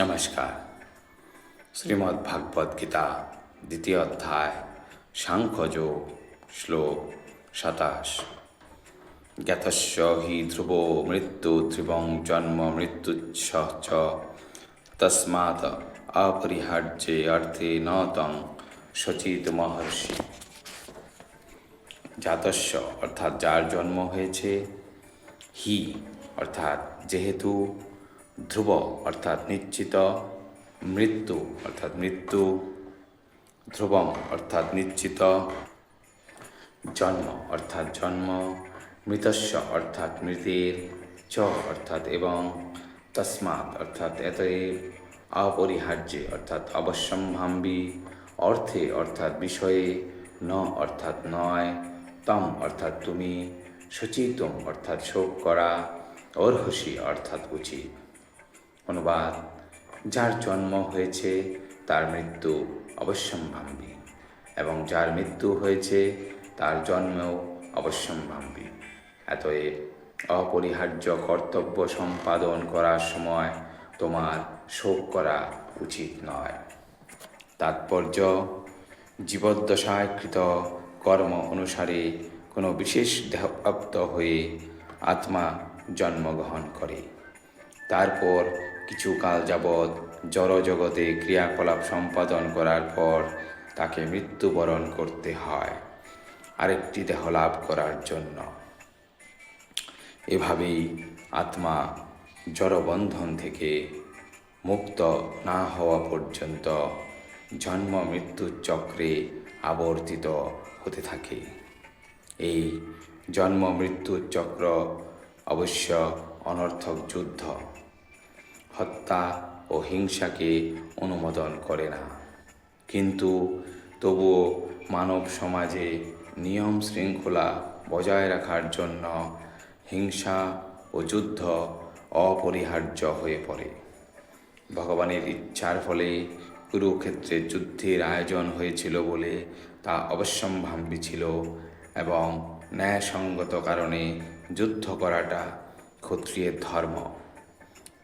নমস্কার। শ্রীমদ্ ভাগবত গীতা দ্বিতীয় অধ্যায় সাংখ্যযোগ শ্লোক ২৭। জ্ঞাতস্য হি ধ্রুবো মৃত্যু ধ্রুবং জন্ম মৃত্যুচ্ছ চ তস্মাৎ অপরিহার্যে অর্থে ন তং শচিত মহর্ষি। জাতস্য অর্থাৎ যার জন্ম হয়েছে, হি অর্থাৎ যেহেতু, ধ্রুব অর্থাৎ নিশ্চিত, মৃত্যু অর্থাৎ মৃত্যু, ধ্রুবম অর্থাৎ নিশ্চিত, জন্ম অর্থাৎ জন্ম, মৃতস্য অর্থাৎ মৃতের, চ অর্থাৎ এবং, তস্মাৎ অর্থাৎ এতএব, অপরিহার্যে অর্থাৎ অবশ্যম্ভাবী, অর্থে অর্থাৎ বিষয়ে, ন অর্থাৎ নয়, তম অর্থাৎ তুমি, সচিতম অর্থাৎ শোক করা, অর্হসি অর্থাৎ উচিত। অনুবাদ: যার জন্ম হয়েছে তার মৃত্যু অবশ্যম্ভাবী, এবং যার মৃত্যু হয়েছে তার জন্মেও অবশ্যম্ভাবী। অতএব অপরিহার্য কর্তব্য সম্পাদন করার সময় তোমার শোক করা উচিত নয়। তাৎপর্য: জীবদ্দশাকৃত কর্ম অনুসারে কোনো বিশেষ দেহপ্রাপ্ত হয়ে আত্মা জন্মগ্রহণ করে। তারপর কিছুকাল যাবৎ জড়জগতে ক্রিয়াকলাপ সম্পাদন করার পর তাকে মৃত্যুবরণ করতে হয় আরেকটি দেহ লাভ করার জন্য। এভাবেই আত্মা জড়বন্ধন থেকে মুক্ত না হওয়া পর্যন্ত জন্ম মৃত্যুর চক্রে আবর্তিত হতে থাকে। এই জন্ম মৃত্যুর চক্র অবশ্য অনর্থক যুদ্ধ, হত্যা ও হিংসাকে অনুমোদন করে না, কিন্তু তবুও মানব সমাজে নিয়ম শৃঙ্খলা বজায় রাখার জন্য হিংসা ও যুদ্ধ অপরিহার্য হয়ে পড়ে। ভগবানের ইচ্ছার ফলে কুরুক্ষেত্রে যুদ্ধের আয়োজন হয়েছিল বলে তা অবশ্যম্ভাবী ছিল, এবং ন্যায়সঙ্গত কারণে যুদ্ধ করাটা ক্ষত্রিয়ের ধর্ম।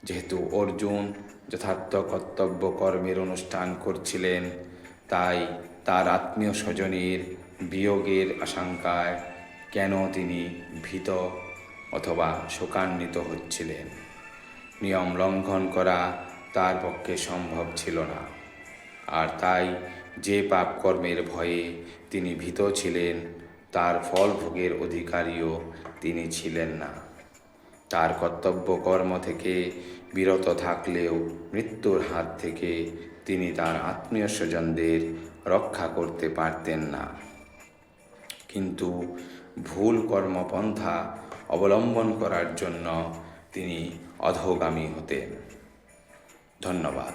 যেহেতু অর্জুন যথার্থ কর্তব্য কর্মের অনুষ্ঠান করছিলেন, তাই তার আত্মীয় স্বজনের বিয়োগের আশঙ্কায় কেন তিনি ভীত অথবা শোকান্বিত হচ্ছিলেন? নিয়ম লঙ্ঘন করা তার পক্ষে সম্ভব ছিল না, আর তাই যে পাপ কর্মের ভয়ে তিনি ভীত ছিলেন তার ফল ভোগের অধিকারীও তিনি ছিলেন না। তার কর্তব্য কর্ম থেকে বিরত থাকলেও মৃত্যুর হাত থেকে তিনি তার আত্মীয় স্বজনদের রক্ষা করতে পারতেন না, কিন্তু ভুল কর্মপন্থা অবলম্বন করার জন্য তিনি অধোগামী হতেন। ধন্যবাদ।